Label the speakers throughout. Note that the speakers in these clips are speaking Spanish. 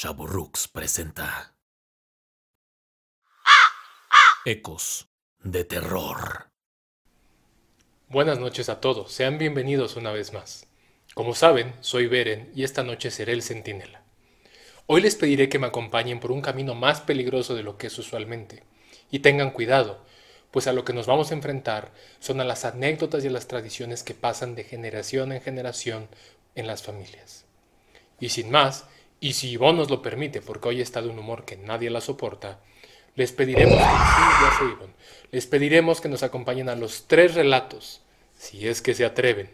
Speaker 1: Chavorrux presenta Ecos de Terror.
Speaker 2: Buenas noches a todos, sean bienvenidos una vez más. Como saben, soy Beren y esta noche seré el centinela. Hoy les pediré que me acompañen por un camino más peligroso de lo que es usualmente. Y tengan cuidado, pues a lo que nos vamos a enfrentar son a las anécdotas y a las tradiciones que pasan de generación en generación en las familias. Y sin más, y si Ivonne nos lo permite, porque hoy está de un humor que nadie la soporta, les pediremos que, sí, ya sé, Ivonne, les pediremos que nos acompañen a los 3 relatos, si es que se atreven.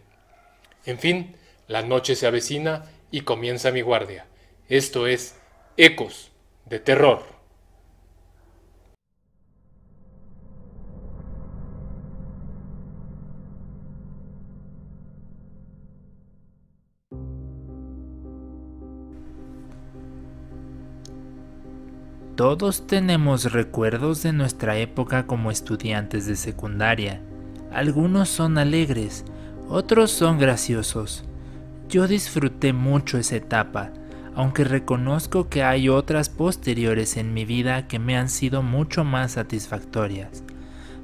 Speaker 2: En fin, la noche se avecina y comienza mi guardia. Esto es Ecos de Terror.
Speaker 3: Todos tenemos recuerdos de nuestra época como estudiantes de secundaria. Algunos son alegres, otros son graciosos. Yo disfruté mucho esa etapa, aunque reconozco que hay otras posteriores en mi vida que me han sido mucho más satisfactorias.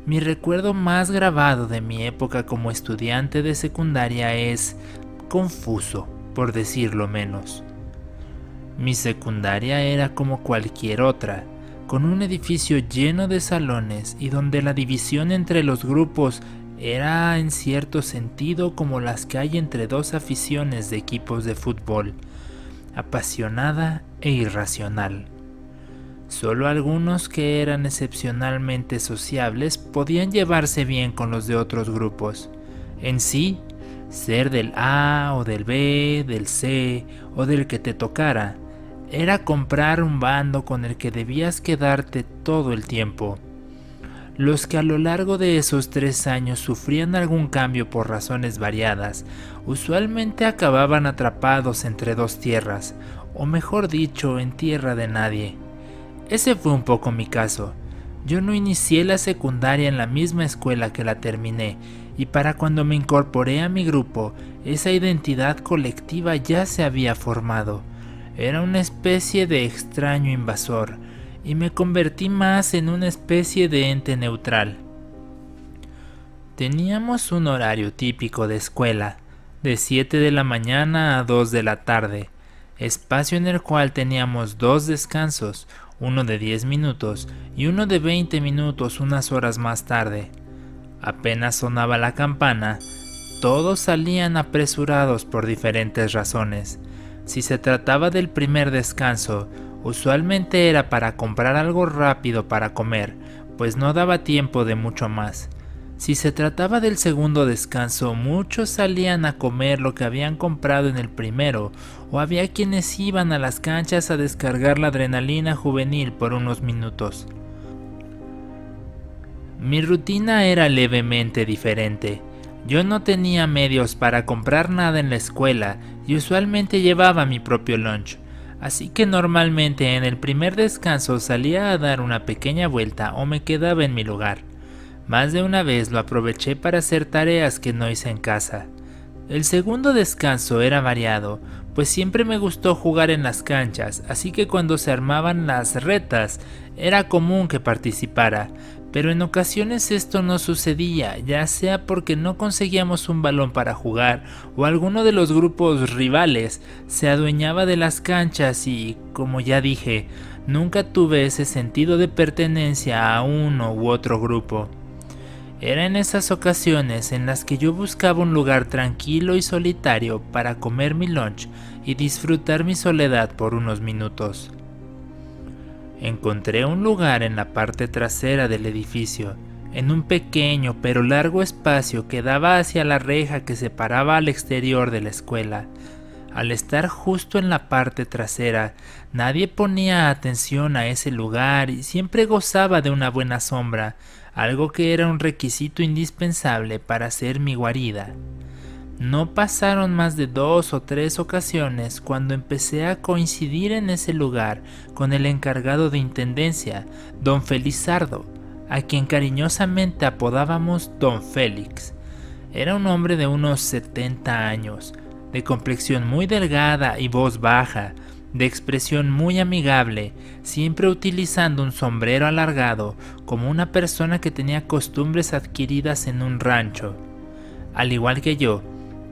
Speaker 3: Mi recuerdo más grabado de mi época como estudiante de secundaria es confuso, por decirlo menos. Mi secundaria era como cualquier otra, con un edificio lleno de salones y donde la división entre los grupos era en cierto sentido como las que hay entre dos aficiones de equipos de fútbol, apasionada e irracional. Solo algunos que eran excepcionalmente sociables podían llevarse bien con los de otros grupos. En sí, ser del A o del B, del C o del que te tocara, era comprar un bando con el que debías quedarte todo el tiempo. Los que a lo largo de esos 3 años sufrían algún cambio por razones variadas, usualmente acababan atrapados entre dos tierras, o mejor dicho, en tierra de nadie. Ese fue un poco mi caso. Yo no inicié la secundaria en la misma escuela que la terminé, y para cuando me incorporé a mi grupo, esa identidad colectiva ya se había formado. Era una especie de extraño invasor, y me convertí más en una especie de ente neutral. Teníamos un horario típico de escuela, de 7 de la mañana a 2 de la tarde, espacio en el cual teníamos 2 descansos, uno de 10 minutos y uno de 20 minutos unas horas más tarde. Apenas sonaba la campana, todos salían apresurados por diferentes razones. Si se trataba del primer descanso, usualmente era para comprar algo rápido para comer, pues no daba tiempo de mucho más. Si se trataba del segundo descanso, muchos salían a comer lo que habían comprado en el primero, o había quienes iban a las canchas a descargar la adrenalina juvenil por unos minutos. Mi rutina era levemente diferente. Yo no tenía medios para comprar nada en la escuela y usualmente llevaba mi propio lunch, así que normalmente en el primer descanso salía a dar una pequeña vuelta o me quedaba en mi lugar. Más de una vez lo aproveché para hacer tareas que no hice en casa. El segundo descanso era variado, pues siempre me gustó jugar en las canchas, así que cuando se armaban las retas era común que participara, pero en ocasiones esto no sucedía, ya sea porque no conseguíamos un balón para jugar o alguno de los grupos rivales se adueñaba de las canchas y, como ya dije, nunca tuve ese sentido de pertenencia a uno u otro grupo. Era en esas ocasiones en las que yo buscaba un lugar tranquilo y solitario para comer mi lunch y disfrutar mi soledad por unos minutos. Encontré un lugar en la parte trasera del edificio, en un pequeño pero largo espacio que daba hacia la reja que separaba al exterior de la escuela. Al estar justo en la parte trasera, nadie ponía atención a ese lugar y siempre gozaba de una buena sombra, algo que era un requisito indispensable para hacer mi guarida. No pasaron más de 2 o 3 ocasiones cuando empecé a coincidir en ese lugar con el encargado de intendencia, don Felizardo, a quien cariñosamente apodábamos don Félix. Era un hombre de unos 70 años, de complexión muy delgada y voz baja, de expresión muy amigable, siempre utilizando un sombrero alargado como una persona que tenía costumbres adquiridas en un rancho. Al igual que yo,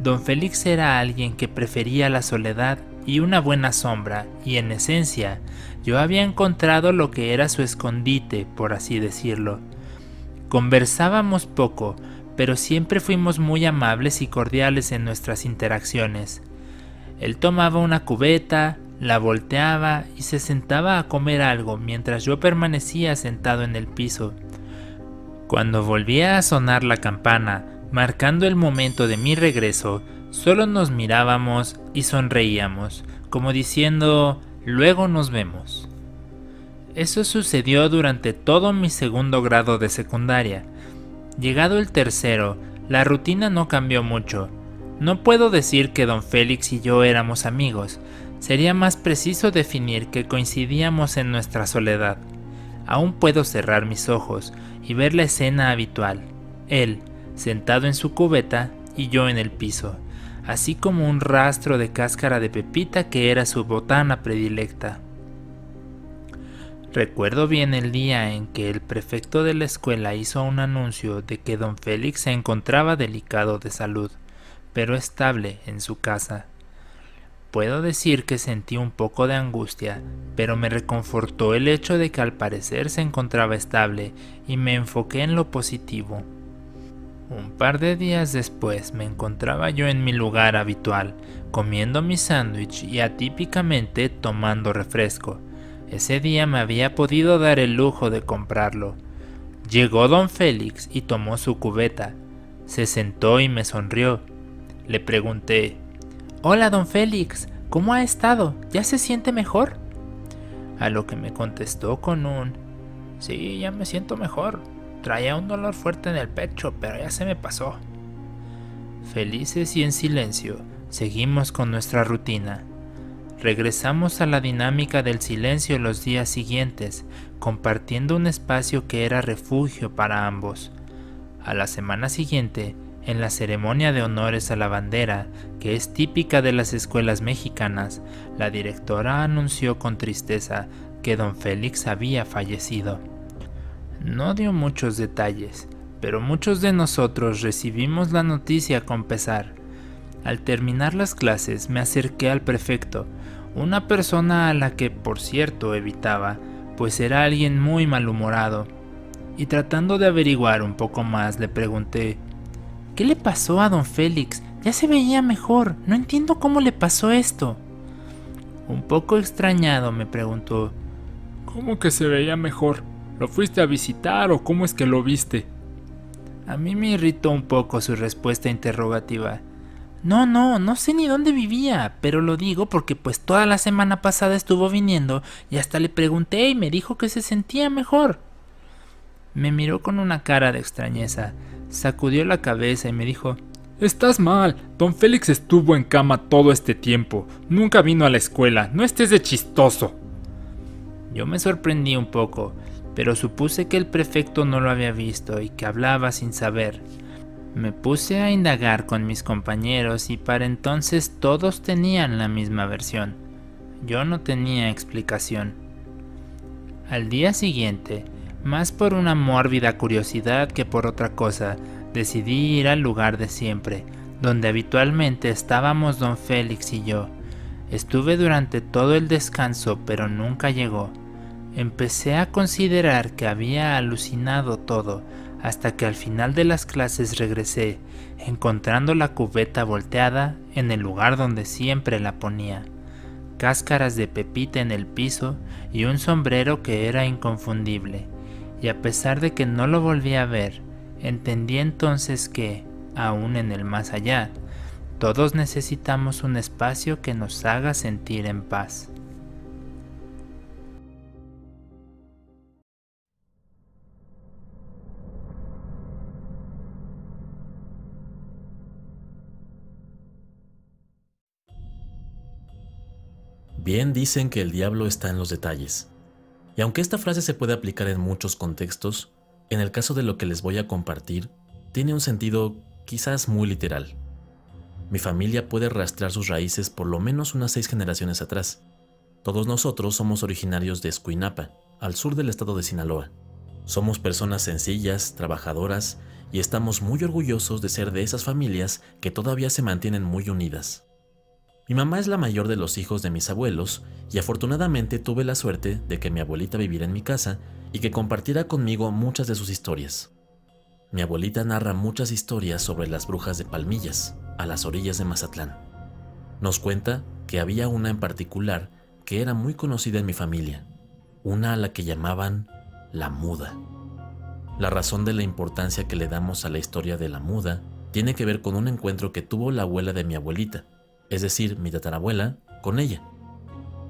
Speaker 3: don Félix era alguien que prefería la soledad y una buena sombra, y en esencia, yo había encontrado lo que era su escondite, por así decirlo. Conversábamos poco, pero siempre fuimos muy amables y cordiales en nuestras interacciones. Él tomaba una cubeta, la volteaba y se sentaba a comer algo mientras yo permanecía sentado en el piso. Cuando volvía a sonar la campana, marcando el momento de mi regreso, solo nos mirábamos y sonreíamos, como diciendo, luego nos vemos. Eso sucedió durante todo mi segundo grado de secundaria. Llegado el tercero, la rutina no cambió mucho. No puedo decir que don Félix y yo éramos amigos, sería más preciso definir que coincidíamos en nuestra soledad. Aún puedo cerrar mis ojos y ver la escena habitual, él sentado en su cubeta y yo en el piso, así como un rastro de cáscara de pepita que era su botana predilecta. Recuerdo bien el día en que el prefecto de la escuela hizo un anuncio de que don Félix se encontraba delicado de salud, pero estable en su casa. Puedo decir que sentí un poco de angustia, pero me reconfortó el hecho de que al parecer se encontraba estable y me enfoqué en lo positivo. Un par de días después me encontraba yo en mi lugar habitual, comiendo mi sándwich y atípicamente tomando refresco. Ese día me había podido dar el lujo de comprarlo. Llegó don Félix y tomó su cubeta. Se sentó y me sonrió. Le pregunté, «Hola, don Félix, ¿cómo ha estado? ¿Ya se siente mejor?» A lo que me contestó con un, «Sí, ya me siento mejor. Traía un dolor fuerte en el pecho, pero ya se me pasó». Felices y en silencio, seguimos con nuestra rutina. Regresamos a la dinámica del silencio los días siguientes, compartiendo un espacio que era refugio para ambos. A la semana siguiente, en la ceremonia de honores a la bandera, que es típica de las escuelas mexicanas, la directora anunció con tristeza que don Félix había fallecido. No dio muchos detalles, pero muchos de nosotros recibimos la noticia con pesar. Al terminar las clases me acerqué al prefecto, una persona a la que por cierto evitaba, pues era alguien muy malhumorado, y tratando de averiguar un poco más le pregunté, «¿Qué le pasó a don Félix? Ya se veía mejor, no entiendo cómo le pasó esto». Un poco extrañado me preguntó,
Speaker 4: «¿Cómo que se veía mejor? ¿Lo fuiste a visitar o cómo es que lo viste?»
Speaker 3: A mí me irritó un poco su respuesta interrogativa. No sé ni dónde vivía, pero lo digo porque pues toda la semana pasada estuvo viniendo y hasta le pregunté y me dijo que se sentía mejor. Me miró con una cara de extrañeza, sacudió la cabeza y me dijo,
Speaker 4: «Estás mal, don Félix estuvo en cama todo este tiempo, nunca vino a la escuela, no estés de chistoso».
Speaker 3: Yo me sorprendí un poco, pero supuse que el prefecto no lo había visto y que hablaba sin saber. Me puse a indagar con mis compañeros y para entonces todos tenían la misma versión. Yo no tenía explicación. Al día siguiente, más por una mórbida curiosidad que por otra cosa, decidí ir al lugar de siempre, donde habitualmente estábamos don Félix y yo. Estuve durante todo el descanso, pero nunca llegó. Empecé a considerar que había alucinado todo, hasta que al final de las clases regresé, encontrando la cubeta volteada en el lugar donde siempre la ponía, cáscaras de pepita en el piso y un sombrero que era inconfundible, y a pesar de que no lo volví a ver, entendí entonces que, aún en el más allá, todos necesitamos un espacio que nos haga sentir en paz.
Speaker 1: Bien dicen que el diablo está en los detalles. Y aunque esta frase se puede aplicar en muchos contextos, en el caso de lo que les voy a compartir, tiene un sentido quizás muy literal. Mi familia puede rastrear sus raíces por lo menos unas 6 generaciones atrás, Todos nosotros somos originarios de Escuinapa, al sur del estado de Sinaloa. Somos personas sencillas, trabajadoras, y estamos muy orgullosos de ser de esas familias que todavía se mantienen muy unidas. Mi mamá es la mayor de los hijos de mis abuelos, y afortunadamente tuve la suerte de que mi abuelita viviera en mi casa y que compartiera conmigo muchas de sus historias. Mi abuelita narra muchas historias sobre las brujas de Palmillas, a las orillas de Mazatlán. Nos cuenta que había una en particular que era muy conocida en mi familia, una a la que llamaban la Muda. La razón de la importancia que le damos a la historia de la Muda tiene que ver con un encuentro que tuvo la abuela de mi abuelita, es decir, mi tatarabuela, con ella.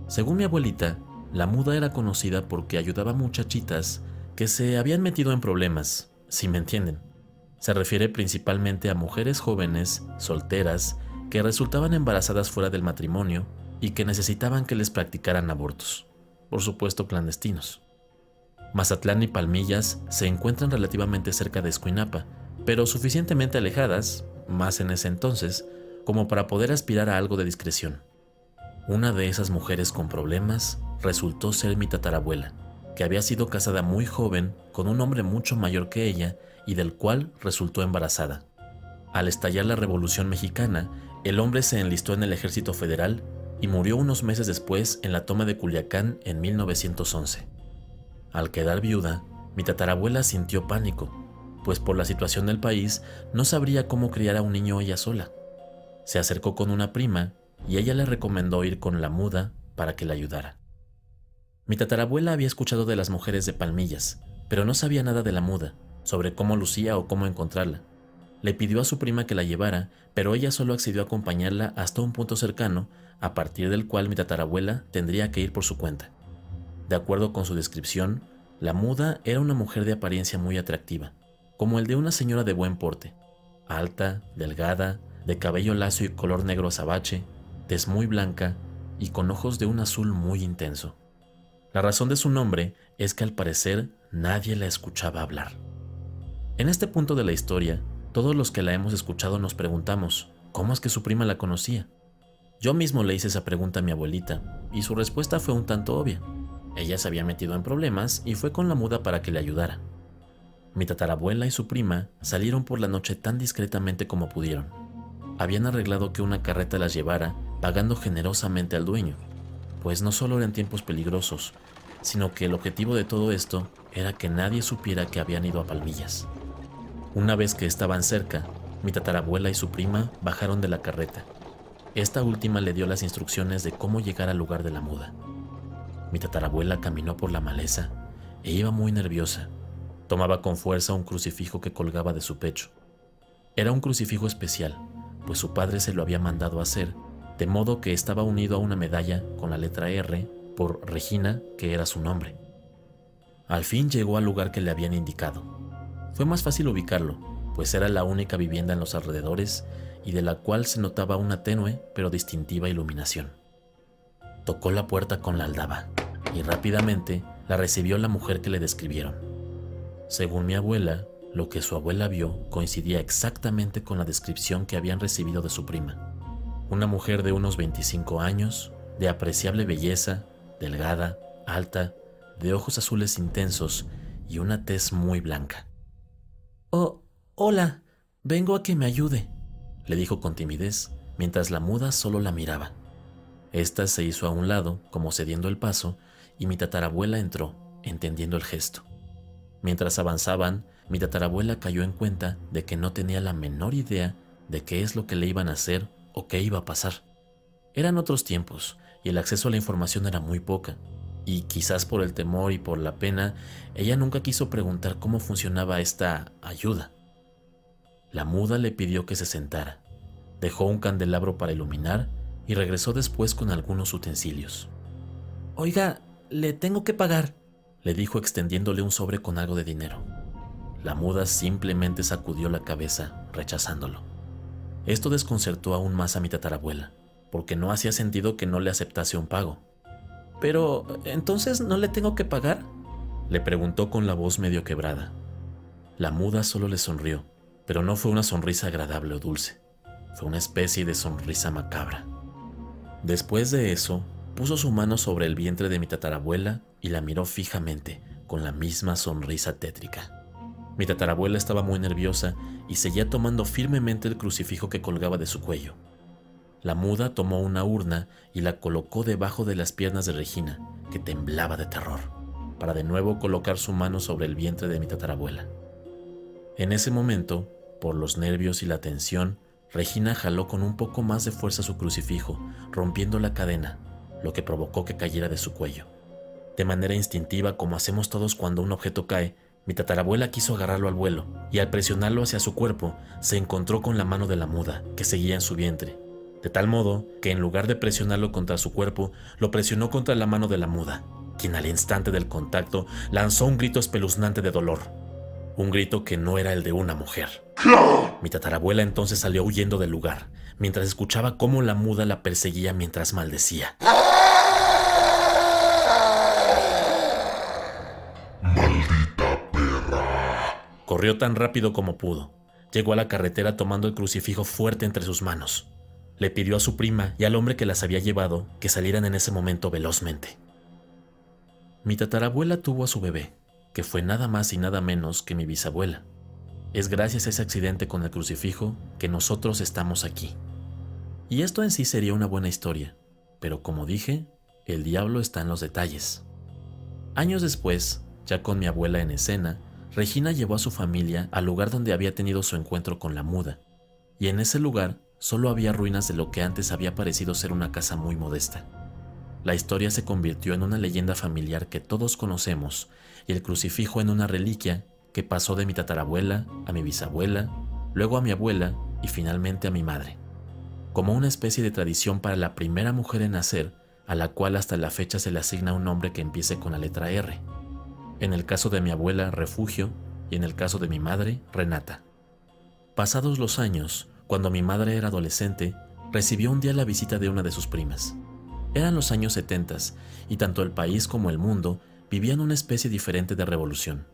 Speaker 1: Según mi abuelita, la Muda era conocida porque ayudaba a muchachitas que se habían metido en problemas, si me entienden. Se refiere principalmente a mujeres jóvenes, solteras, que resultaban embarazadas fuera del matrimonio y que necesitaban que les practicaran abortos, por supuesto clandestinos. Mazatlán y Palmillas se encuentran relativamente cerca de Escuinapa, pero suficientemente alejadas, más en ese entonces, como para poder aspirar a algo de discreción. Una de esas mujeres con problemas resultó ser mi tatarabuela, que había sido casada muy joven con un hombre mucho mayor que ella y del cual resultó embarazada. Al estallar la Revolución Mexicana, el hombre se enlistó en el Ejército Federal y murió unos meses después en la toma de Culiacán en 1911. Al quedar viuda, mi tatarabuela sintió pánico, pues por la situación del país no sabría cómo criar a un niño ella sola. Se acercó con una prima y ella le recomendó ir con la Muda para que la ayudara. Mi tatarabuela había escuchado de las mujeres de Palmillas, pero no sabía nada de la Muda, sobre cómo lucía o cómo encontrarla. Le pidió a su prima que la llevara, pero ella solo accedió a acompañarla hasta un punto cercano, a partir del cual mi tatarabuela tendría que ir por su cuenta. De acuerdo con su descripción, la Muda era una mujer de apariencia muy atractiva, como el de una señora de buen porte, alta, delgada, de cabello lacio y color negro azabache, tez muy blanca y con ojos de un azul muy intenso. La razón de su nombre es que al parecer nadie la escuchaba hablar. En este punto de la historia, todos los que la hemos escuchado nos preguntamos, ¿cómo es que su prima la conocía? Yo mismo le hice esa pregunta a mi abuelita, y su respuesta fue un tanto obvia. Ella se había metido en problemas y fue con la Muda para que le ayudara. Mi tatarabuela y su prima salieron por la noche tan discretamente como pudieron. Habían arreglado que una carreta las llevara, pagando generosamente al dueño, pues no solo eran tiempos peligrosos, sino que el objetivo de todo esto era que nadie supiera que habían ido a Palmillas. Una vez que estaban cerca, mi tatarabuela y su prima bajaron de la carreta. Esta última le dio las instrucciones de cómo llegar al lugar de la Muda. Mi tatarabuela caminó por la maleza e iba muy nerviosa. Tomaba con fuerza un crucifijo que colgaba de su pecho. Era un crucifijo especial, pues su padre se lo había mandado hacer, de modo que estaba unido a una medalla con la letra R por Regina, que era su nombre. Al fin llegó al lugar que le habían indicado. Fue más fácil ubicarlo, pues era la única vivienda en los alrededores y de la cual se notaba una tenue pero distintiva iluminación. Tocó la puerta con la aldaba y rápidamente la recibió la mujer que le describieron. Según mi abuela, lo que su abuela vio coincidía exactamente con la descripción que habían recibido de su prima. Una mujer de unos 25 años, de apreciable belleza, delgada, alta, de ojos azules intensos y una tez muy blanca. «Oh, hola, vengo a que me ayude», le dijo con timidez, mientras la Muda solo la miraba. Esta se hizo a un lado, como cediendo el paso, y mi tatarabuela entró, entendiendo el gesto. Mientras avanzaban, mi tatarabuela cayó en cuenta de que no tenía la menor idea de qué es lo que le iban a hacer o qué iba a pasar. Eran otros tiempos, y el acceso a la información era muy poca, y quizás por el temor y por la pena, ella nunca quiso preguntar cómo funcionaba esta ayuda. La Muda le pidió que se sentara, dejó un candelabro para iluminar y regresó después con algunos utensilios. «Oiga, le tengo que pagar», le dijo extendiéndole un sobre con algo de dinero. La Muda simplemente sacudió la cabeza, rechazándolo. Esto desconcertó aún más a mi tatarabuela, porque no hacía sentido que no le aceptase un pago. «¿Pero entonces no le tengo que pagar?», le preguntó con la voz medio quebrada. La Muda solo le sonrió, pero no fue una sonrisa agradable o dulce. Fue una especie de sonrisa macabra. Después de eso, Puso su mano sobre el vientre de mi tatarabuela y la miró fijamente, con la misma sonrisa tétrica. Mi tatarabuela estaba muy nerviosa y seguía tomando firmemente el crucifijo que colgaba de su cuello. La muda tomó una urna y la colocó debajo de las piernas de Regina, que temblaba de terror, para de nuevo colocar su mano sobre el vientre de mi tatarabuela. En ese momento, por los nervios y la tensión, Regina jaló con un poco más de fuerza su crucifijo, rompiendo la cadena, lo que provocó que cayera de su cuello. De manera instintiva, como hacemos todos cuando un objeto cae, mi tatarabuela quiso agarrarlo al vuelo, y al presionarlo hacia su cuerpo, se encontró con la mano de la muda, que seguía en su vientre, de tal modo que en lugar de presionarlo contra su cuerpo, lo presionó contra la mano de la muda, quien al instante del contacto lanzó un grito espeluznante de dolor, un grito que no era el de una mujer. Mi tatarabuela entonces salió huyendo del lugar, mientras escuchaba cómo la muda la perseguía mientras maldecía.
Speaker 5: ¡Maldita perra!
Speaker 1: Corrió tan rápido como pudo. Llegó a la carretera tomando el crucifijo fuerte entre sus manos. Le pidió a su prima y al hombre que las había llevado que salieran en ese momento velozmente. Mi tatarabuela tuvo a su bebé, que fue nada más y nada menos que mi bisabuela. Es gracias a ese accidente con el crucifijo que nosotros estamos aquí. Y esto en sí sería una buena historia, pero como dije, el diablo está en los detalles. Años después, ya con mi abuela en escena, Regina llevó a su familia al lugar donde había tenido su encuentro con la muda, y en ese lugar solo había ruinas de lo que antes había parecido ser una casa muy modesta. La historia se convirtió en una leyenda familiar que todos conocemos, y el crucifijo en una reliquia que pasó de mi tatarabuela a mi bisabuela, luego a mi abuela y finalmente a mi madre, como una especie de tradición para la primera mujer en nacer, a la cual hasta la fecha se le asigna un nombre que empiece con la letra R. En el caso de mi abuela, Refugio, y en el caso de mi madre, Renata. Pasados los años, cuando mi madre era adolescente, recibió un día la visita de una de sus primas. Eran los años 70 y tanto el país como el mundo vivían una especie diferente de revolución,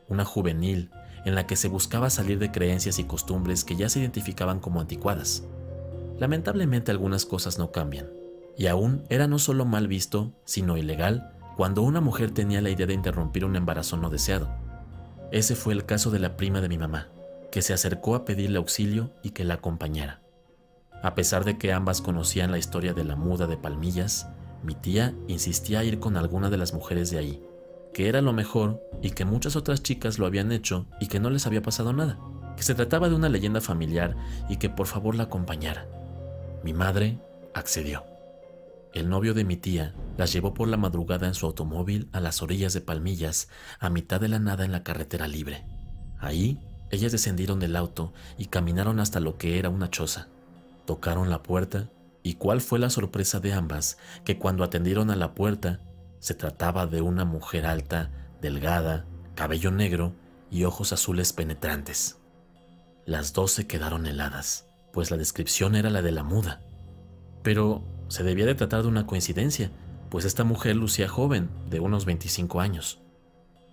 Speaker 1: una juvenil en la que se buscaba salir de creencias y costumbres que ya se identificaban como anticuadas. Lamentablemente algunas cosas no cambian, y aún era no solo mal visto, sino ilegal cuando una mujer tenía la idea de interrumpir un embarazo no deseado. Ese fue el caso de la prima de mi mamá, que se acercó a pedirle auxilio y que la acompañara. A pesar de que ambas conocían la historia de la muda de Palmillas, mi tía insistía a ir con alguna de las mujeres de ahí, que era lo mejor y que muchas otras chicas lo habían hecho y que no les había pasado nada, que se trataba de una leyenda familiar y que por favor la acompañara. Mi madre accedió. El novio de mi tía las llevó por la madrugada en su automóvil a las orillas de Palmillas, a mitad de la nada en la carretera libre. Ahí, ellas descendieron del auto y caminaron hasta lo que era una choza. Tocaron la puerta, y cuál fue la sorpresa de ambas, que cuando atendieron a la puerta, se trataba de una mujer alta, delgada, cabello negro y ojos azules penetrantes. Las dos se quedaron heladas, pues la descripción era la de la muda. Pero se debía de tratar de una coincidencia, pues esta mujer lucía joven, de unos 25 años.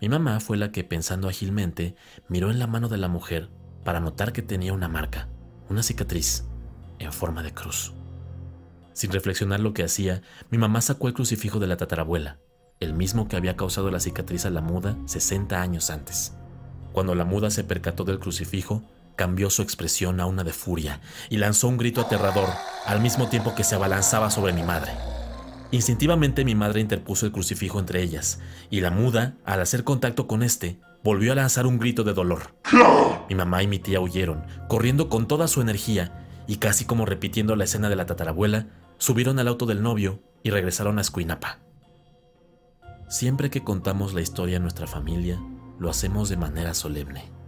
Speaker 1: Mi mamá fue la que, pensando ágilmente, miró en la mano de la mujer para notar que tenía una marca, una cicatriz, en forma de cruz. Sin reflexionar lo que hacía, mi mamá sacó el crucifijo de la tatarabuela, el mismo que había causado la cicatriz a la muda 60 años antes. Cuando la muda se percató del crucifijo, cambió su expresión a una de furia y lanzó un grito aterrador al mismo tiempo que se abalanzaba sobre mi madre. Instintivamente mi madre interpuso el crucifijo entre ellas, y la muda, al hacer contacto con este, volvió a lanzar un grito de dolor. Mi mamá y mi tía huyeron, corriendo con toda su energía, y casi como repitiendo la escena de la tatarabuela, subieron al auto del novio y regresaron a Escuinapa. Siempre que contamos la historia a nuestra familia, lo hacemos de manera solemne.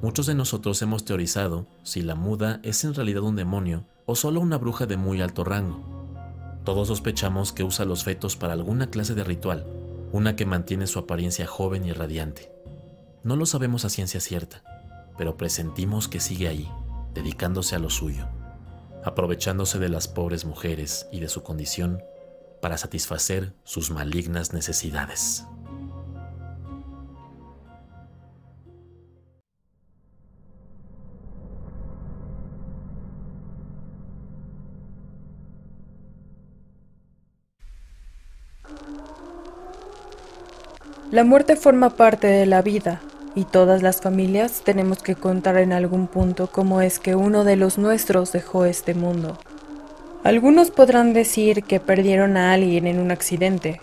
Speaker 1: Muchos de nosotros hemos teorizado si la muda es en realidad un demonio o solo una bruja de muy alto rango. Todos sospechamos que usa los fetos para alguna clase de ritual, una que mantiene su apariencia joven y radiante. No lo sabemos a ciencia cierta, pero presentimos que sigue ahí, dedicándose a lo suyo, aprovechándose de las pobres mujeres y de su condición para satisfacer sus malignas necesidades.
Speaker 6: La muerte forma parte de la vida, y todas las familias tenemos que contar en algún punto cómo es que uno de los nuestros dejó este mundo. Algunos podrán decir que perdieron a alguien en un accidente.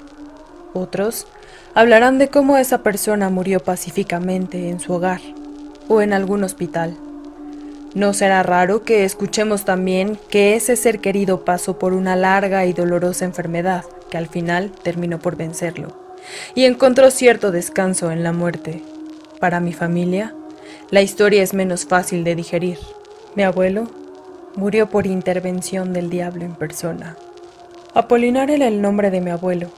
Speaker 6: Otros hablarán de cómo esa persona murió pacíficamente en su hogar o en algún hospital. No será raro que escuchemos también que ese ser querido pasó por una larga y dolorosa enfermedad que al final terminó por vencerlo y encontró cierto descanso en la muerte. Para mi familia, la historia es menos fácil de digerir. Mi abuelo murió por intervención del diablo en persona. Apolinar era el nombre de mi abuelo.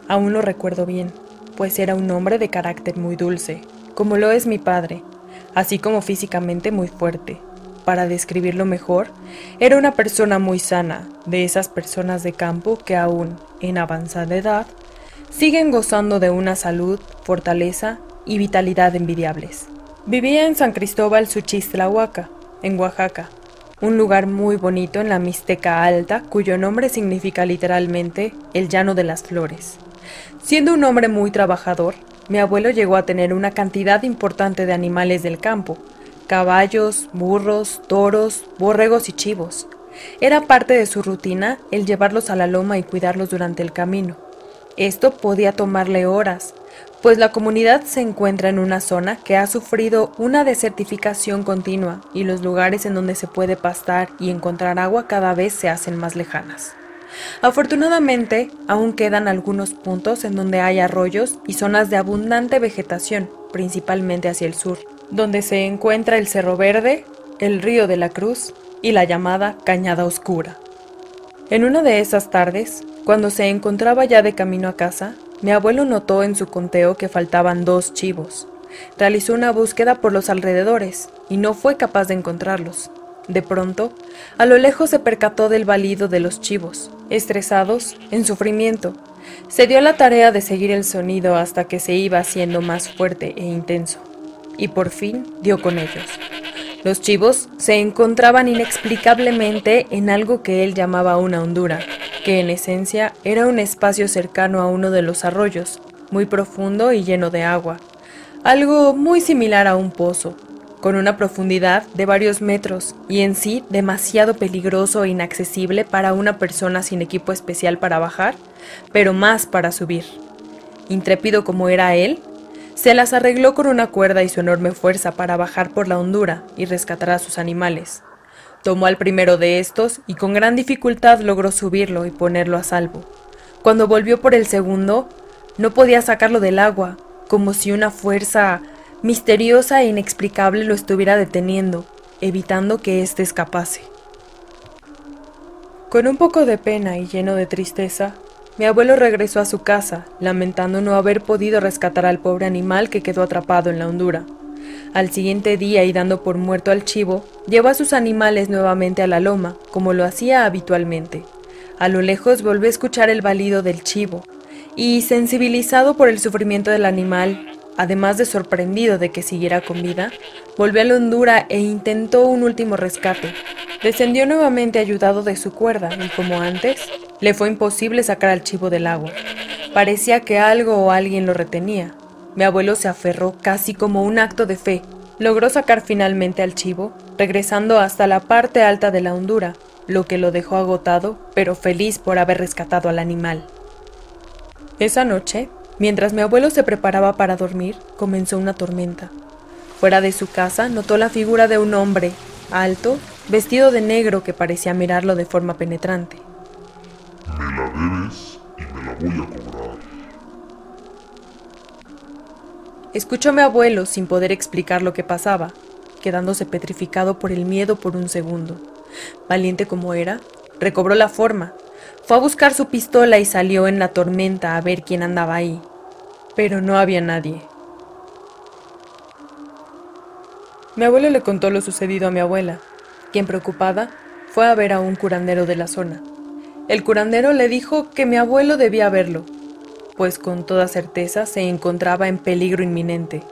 Speaker 6: Aún lo recuerdo bien, pues era un hombre de carácter muy dulce, como lo es mi padre, así como físicamente muy fuerte. Para describirlo mejor, era una persona muy sana, de esas personas de campo que aún, en avanzada edad, siguen gozando de una salud, fortaleza y vitalidad envidiables. Vivía en San Cristóbal Suchistlahuaca, en Oaxaca, un lugar muy bonito en la Mixteca Alta, cuyo nombre significa literalmente el llano de las flores. Siendo un hombre muy trabajador, mi abuelo llegó a tener una cantidad importante de animales del campo: caballos, burros, toros, borregos y chivos. Era parte de su rutina el llevarlos a la loma y cuidarlos durante el camino. Esto podía tomarle horas, pues la comunidad se encuentra en una zona que ha sufrido una desertificación continua y los lugares en donde se puede pastar y encontrar agua cada vez se hacen más lejanas. Afortunadamente, aún quedan algunos puntos en donde hay arroyos y zonas de abundante vegetación, principalmente hacia el sur, donde se encuentra el Cerro Verde, el Río de la Cruz y la llamada Cañada Oscura. En una de esas tardes, cuando se encontraba ya de camino a casa, mi abuelo notó en su conteo que faltaban 2 chivos. Realizó una búsqueda por los alrededores y no fue capaz de encontrarlos. De pronto, a lo lejos se percató del balido de los chivos. Estresados, en sufrimiento, se dio a la tarea de seguir el sonido hasta que se iba haciendo más fuerte e intenso. Y por fin dio con ellos. Los chivos se encontraban inexplicablemente en algo que él llamaba una hondura, que en esencia era un espacio cercano a uno de los arroyos, muy profundo y lleno de agua, algo muy similar a un pozo, con una profundidad de varios metros y en sí demasiado peligroso e inaccesible para una persona sin equipo especial para bajar, pero más para subir. Intrépido como era él, se las arregló con una cuerda y su enorme fuerza para bajar por la hondura y rescatar a sus animales. Tomó al primero de estos y con gran dificultad logró subirlo y ponerlo a salvo. Cuando volvió por el segundo, no podía sacarlo del agua, como si una fuerza misteriosa e inexplicable lo estuviera deteniendo, evitando que éste escapase. Con un poco de pena y lleno de tristeza, mi abuelo regresó a su casa, lamentando no haber podido rescatar al pobre animal que quedó atrapado en la hondura. Al siguiente día, y dando por muerto al chivo, llevó a sus animales nuevamente a la loma, como lo hacía habitualmente. A lo lejos volvió a escuchar el balido del chivo, y, sensibilizado por el sufrimiento del animal, además de sorprendido de que siguiera con vida, volvió a la hondura e intentó un último rescate. Descendió nuevamente ayudado de su cuerda y, como antes, le fue imposible sacar al chivo del agua. Parecía que algo o alguien lo retenía. Mi abuelo se aferró casi como un acto de fe. Logró sacar finalmente al chivo, regresando hasta la parte alta de la hondura, lo que lo dejó agotado, pero feliz por haber rescatado al animal. Esa noche, mientras mi abuelo se preparaba para dormir, comenzó una tormenta. Fuera de su casa notó la figura de un hombre, alto, vestido de negro que parecía mirarlo de forma penetrante.
Speaker 5: Me la debes y me la voy a cobrar.
Speaker 6: Escuchó a mi abuelo sin poder explicar lo que pasaba, quedándose petrificado por el miedo por un segundo. Valiente como era, recobró la forma, fue a buscar su pistola y salió en la tormenta a ver quién andaba ahí. Pero no había nadie. Mi abuelo le contó lo sucedido a mi abuela, quien preocupada fue a ver a un curandero de la zona. El curandero le dijo que mi abuelo debía verlo, pues con toda certeza se encontraba en peligro inminente.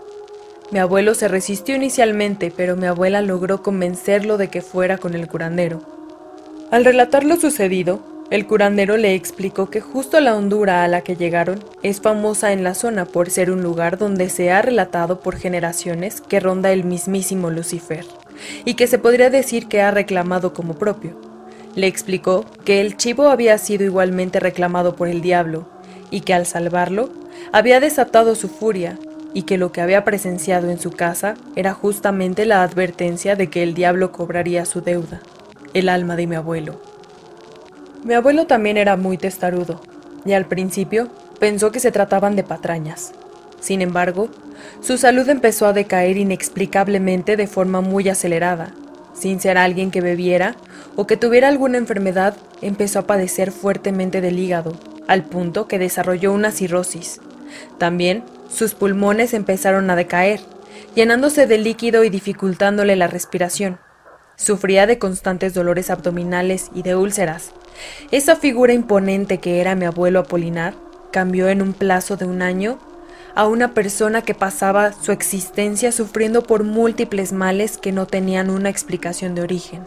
Speaker 6: Mi abuelo se resistió inicialmente, pero mi abuela logró convencerlo de que fuera con el curandero. Al relatar lo sucedido, El curandero le explicó que justo la hondura a la que llegaron es famosa en la zona por ser un lugar donde se ha relatado por generaciones que ronda el mismísimo Lucifer, y que se podría decir que ha reclamado como propio. Le explicó que el chivo había sido igualmente reclamado por el diablo, y que al salvarlo, había desatado su furia, y que lo que había presenciado en su casa era justamente la advertencia de que el diablo cobraría su deuda, el alma de mi abuelo. Mi abuelo también era muy testarudo, y al principio pensó que se trataban de patrañas. Sin embargo, su salud empezó a decaer inexplicablemente de forma muy acelerada. Sin ser alguien que bebiera o que tuviera alguna enfermedad, empezó a padecer fuertemente del hígado, al punto que desarrolló una cirrosis. También, sus pulmones empezaron a decaer, llenándose de líquido y dificultándole la respiración. Sufría de constantes dolores abdominales y de úlceras. Esa figura imponente que era mi abuelo Apolinar cambió en un plazo de 1 año a una persona que pasaba su existencia sufriendo por múltiples males que no tenían una explicación de origen.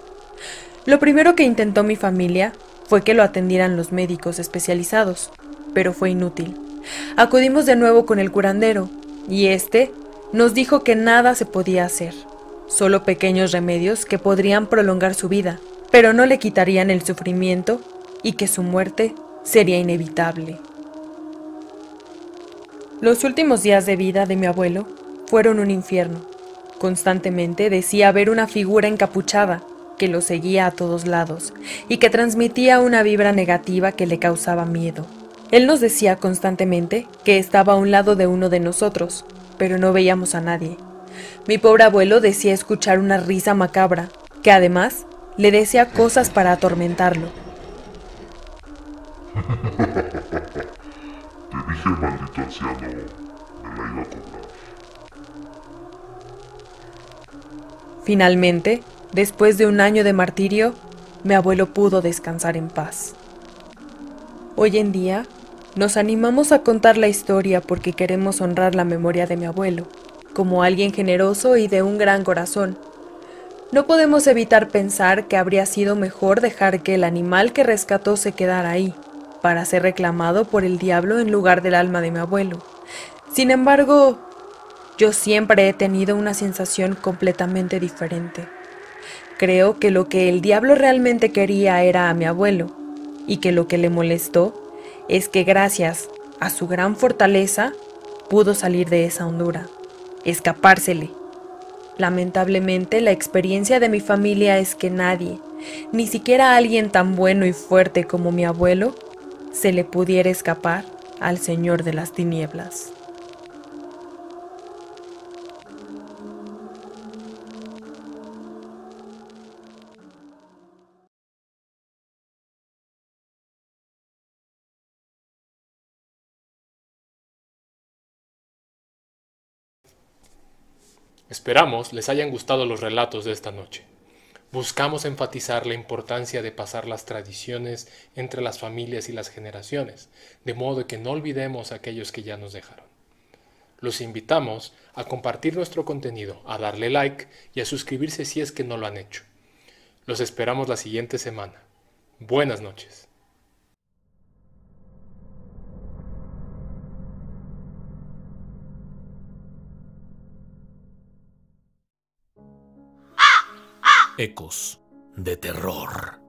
Speaker 6: Lo primero que intentó mi familia fue que lo atendieran los médicos especializados, pero fue inútil. Acudimos de nuevo con el curandero, y este nos dijo que nada se podía hacer, solo pequeños remedios que podrían prolongar su vida, pero no le quitarían el sufrimiento y que su muerte sería inevitable. Los últimos días de vida de mi abuelo fueron un infierno. Constantemente decía ver una figura encapuchada que lo seguía a todos lados y que transmitía una vibra negativa que le causaba miedo. Él nos decía constantemente que estaba a un lado de uno de nosotros, pero no veíamos a nadie. Mi pobre abuelo decía escuchar una risa macabra, que además le decía cosas para atormentarlo.
Speaker 5: Te dije, maldito anciano, me la iba a cobrar.
Speaker 6: Finalmente, después de 1 año de martirio, mi abuelo pudo descansar en paz. Hoy en día, nos animamos a contar la historia porque queremos honrar la memoria de mi abuelo, como alguien generoso y de un gran corazón. No podemos evitar pensar que habría sido mejor dejar que el animal que rescató se quedara ahí, para ser reclamado por el diablo en lugar del alma de mi abuelo. Sin embargo, yo siempre he tenido una sensación completamente diferente. Creo que lo que el diablo realmente quería era a mi abuelo, y que lo que le molestó es que gracias a su gran fortaleza pudo salir de esa hondura, escapársele. Lamentablemente, la experiencia de mi familia es que nadie, ni siquiera alguien tan bueno y fuerte como mi abuelo, se le pudiera escapar al Señor de las Tinieblas.
Speaker 2: Esperamos les hayan gustado los relatos de esta noche. Buscamos enfatizar la importancia de pasar las tradiciones entre las familias y las generaciones, de modo que no olvidemos a aquellos que ya nos dejaron. Los invitamos a compartir nuestro contenido, a darle like y a suscribirse si es que no lo han hecho. Los esperamos la siguiente semana. Buenas noches.
Speaker 1: Ecos de terror.